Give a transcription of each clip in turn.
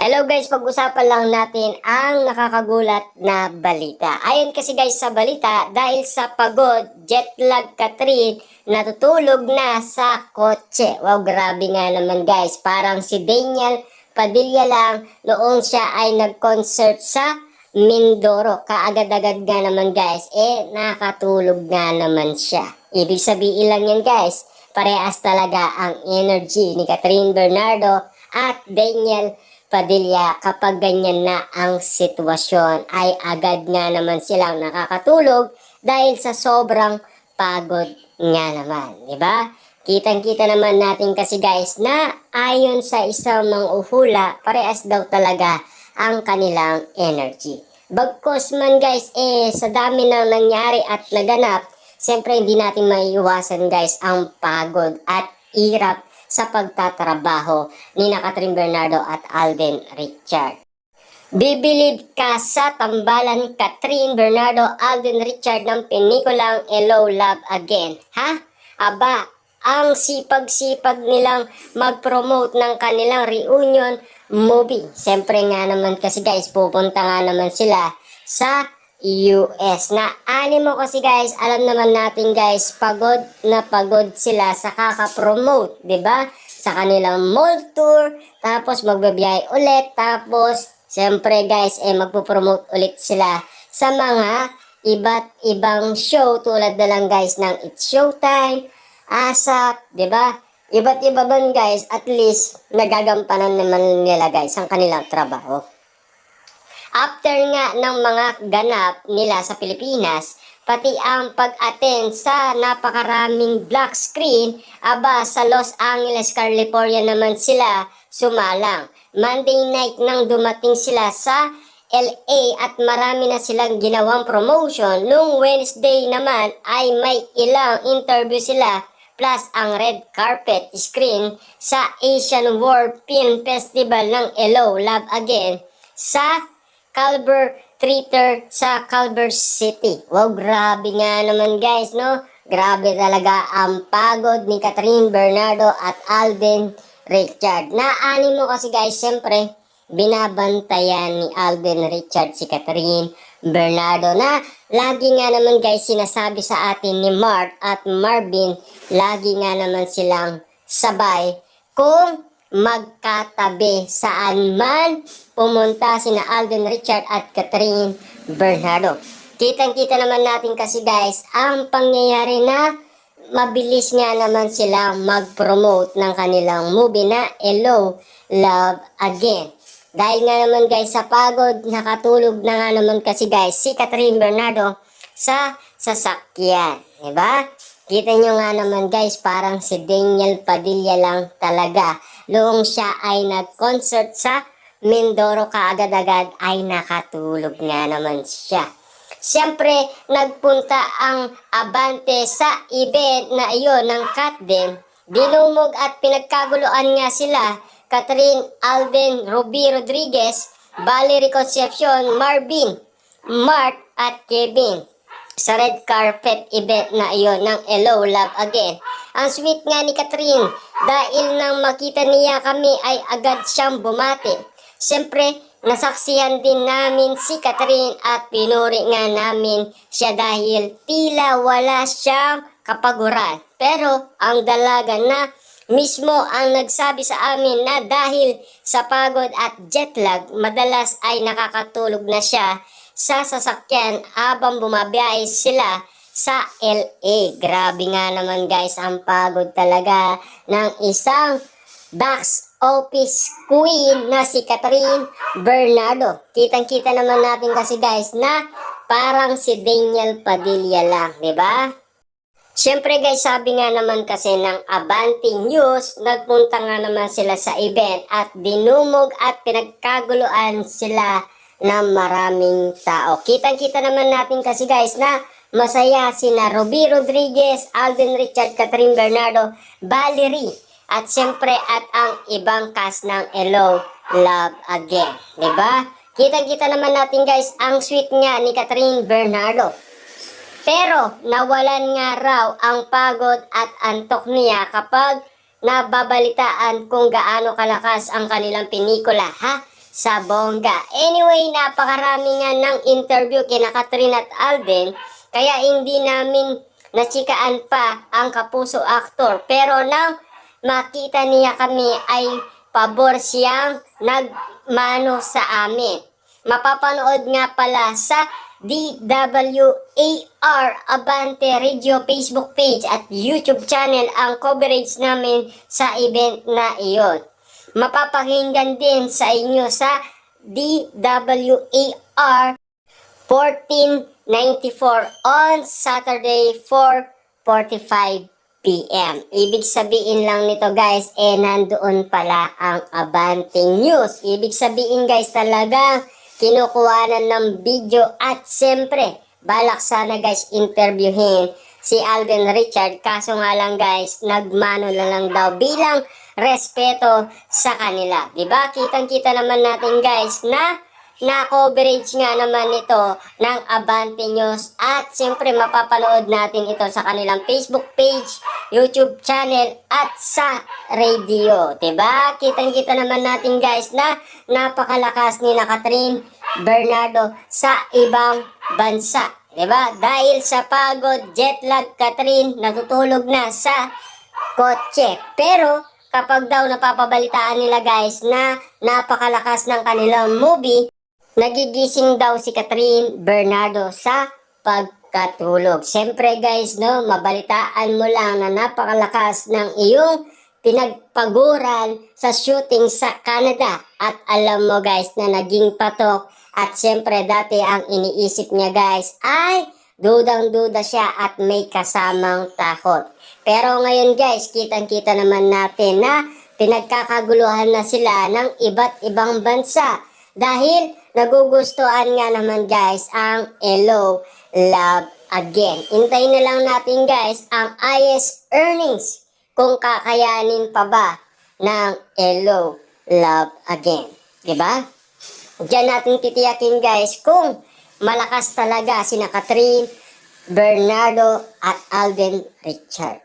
Hello guys, pag-usapan lang natin ang nakakagulat na balita. Ayon kasi guys sa balita, dahil sa pagod, jet lag Catherine, natutulog na sa kotse. Wow, grabe nga naman guys. Parang si Daniel Padilla lang noong siya ay nag-concert sa Mindoro. Kaagad-agad nga naman guys, nakatulog nga naman siya. Ibig sabihin lang yan guys, parehas talaga ang energy ni Catherine Bernardo at Daniel Padilla. Kapag ganyan na ang sitwasyon ay agad nga naman silang nakakatulog dahil sa sobrang pagod nga naman, di ba? Kitang-kita naman natin kasi guys na ayon sa isang manghuhula, parehas daw talaga ang kanilang energy. Bagkus man guys, sa dami na nangyari at naganap, siyempre hindi natin maiiwasan guys ang pagod at hirap sa pagtatrabaho ni Catherine Bernardo at Alden Richard. Bibilib ka sa tambalan Catherine Bernardo, Alden Richard ng pelikulang Hello Love Again. Ha? Aba, ang sipag-sipag nilang mag-promote ng kanilang reunion movie. Siyempre nga naman kasi guys, pupunta nga naman sila sa US. Na animo kasi guys, alam naman natin guys, pagod na pagod sila sa kaka-promote, 'di ba? Sa kanilang mall tour, tapos magbabiyahe ulit, tapos siyempre guys, magpo-promote ulit sila sa mga iba't ibang show tulad na lang guys ng It's Showtime, ASAP, 'di ba? Iba't iba ban guys, at least nagagampanan naman nila guys ang kanilang trabaho. After nga ng mga ganap nila sa Pilipinas, pati ang pag-attend sa napakaraming black screen, aba sa Los Angeles, California naman sila sumalang. Monday night nang dumating sila sa LA at marami na silang ginawang promotion. Nung Wednesday naman ay may ilang interview sila plus ang red carpet screen sa Asian World Film Festival ng Hello Love Again sa Culver Theater sa Culver City. Wow, grabe nga naman guys, no? Grabe talaga ang pagod ni Catherine Bernardo at Alden Richard. Naani mo kasi guys, siyempre, binabantayan ni Alden Richard si Catherine Bernardo na lagi nga naman guys sinasabi sa atin ni Mark at Marvin, lagi nga naman silang sabay kung magkatabi saan man pumunta sina Alden Richard at Catherine Bernardo. Kitang-kita naman natin kasi guys ang pangyayari na mabilis nga naman silang mag-promote ng kanilang movie na Hello Love Again. Dahil nga naman guys sa pagod, nakatulog na nga naman kasi guys si Catherine Bernardo sa sasakyan, diba? Kita nyo nga naman guys, parang si Daniel Padilla lang talaga. Noong siya ay nag-concert sa Mindoro, kaagad-agad ay nakatulog nga naman siya. Siyempre, nagpunta ang Abante sa event na iyon ng Katdem. Dinumog at pinagkaguluan nga sila, Catherine, Alden, Ruby Rodriguez, Valerie Concepcion, Marvin, Mark at Kevin sa red carpet event na iyon ng Hello Love Again. Ang sweet nga ni Catherine, dahil nang makita niya kami ay agad siyang bumati. Siyempre, nasaksihan din namin si Catherine at pinuri nga namin siya dahil tila wala siyang kapaguran. Pero ang dalaga na mismo ang nagsabi sa amin na dahil sa pagod at jet lag, madalas ay nakakatulog na siya sa sasakyan habang bumabiyahe sila sa LA. Grabe nga naman guys, ang pagod talaga ng isang box office queen na si Catherine Bernardo. Kitang-kita naman natin kasi guys na parang si Daniel Padilla lang, di ba? Siyempre guys, sabi nga naman kasi ng Abante News, nagpunta nga naman sila sa event at dinumog at pinagkaguluan sila ng maraming tao. Kitang-kita naman natin kasi guys na masaya sina Ruby Rodriguez, Alden Richard, Catherine Bernardo, Valerie, at siyempre at ang ibang cast ng Hello Love Again. Diba? Kitang-kita naman natin guys ang sweet nga ni Catherine Bernardo. Pero nawalan nga raw ang pagod at antok niya kapag nababalitaan kung gaano kalakas ang kanilang pelikula. Ha? sa bongga. Anyway, napakarami nga ng interview kina Catherine at Alden, kaya hindi namin natsikaan pa ang Kapuso aktor. Pero nang makita niya kami ay pabor siyang nagmano sa amin. Mapapanood nga pala sa DWAR Abante Radio Facebook page at YouTube channel ang coverage namin sa event na iyon. Mapapakinggan din sa inyo sa DWAR 1494 on Saturday 4:45 p.m. Ibig sabihin lang nito guys, nandoon pala ang Abante News. Ibig sabihin guys, talagang kinukuhanan ng video at siyempre, balak sana guys interviewin si Alden Richard. Kaso nga lang guys, nagmano na lang daw bilang respeto sa kanila. Diba? Kitang-kita naman natin guys na coverage nga naman ito ng Abante News at siyempre mapapanood natin ito sa kanilang Facebook page, YouTube channel at sa radio. Diba? Kitang-kita naman natin guys na napakalakas ni Catherine Bernardo sa ibang bansa. Diba? Dahil sa pagod, jet lag, Catherine natutulog na sa kotse. Pero kapag daw napapabalitaan nila guys na napakalakas ng kanilang movie, nagigising daw si Catherine Bernardo sa pagkatulog. Siyempre guys, no, mabalitaan mo lang na napakalakas ng iyong pinagpaguran sa shooting sa Canada. At alam mo guys na naging patok at siyempre dati ang iniisip niya guys ay dudang-duda siya at may kasamang takot. Pero ngayon guys, kitang-kita naman natin na pinagkakaguluhan na sila ng iba't ibang bansa. Dahil nagugustuhan nga naman guys ang Hello, Love Again. Hintayin na lang natin guys ang highest earnings kung kakayanin pa ba ng Hello, Love Again. Diba? Diyan natin titiyakin guys kung malakas talaga sina Catherine Bernardo at Alden Richard.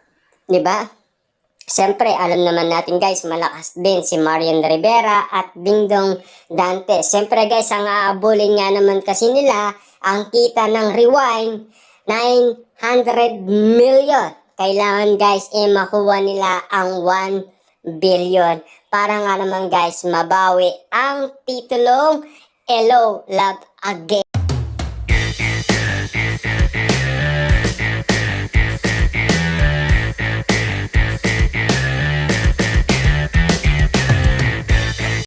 Diba? Siyempre, alam naman natin guys, malakas din si Marian Rivera at Dingdong Dante. Siyempre guys, ang aabulin nga naman kasi nila, ang kita ng Rewind, 900 million. Kailangan guys, makuha nila ang 1 billion. Para nga naman guys, mabawi ang titulong Hello, Love Again.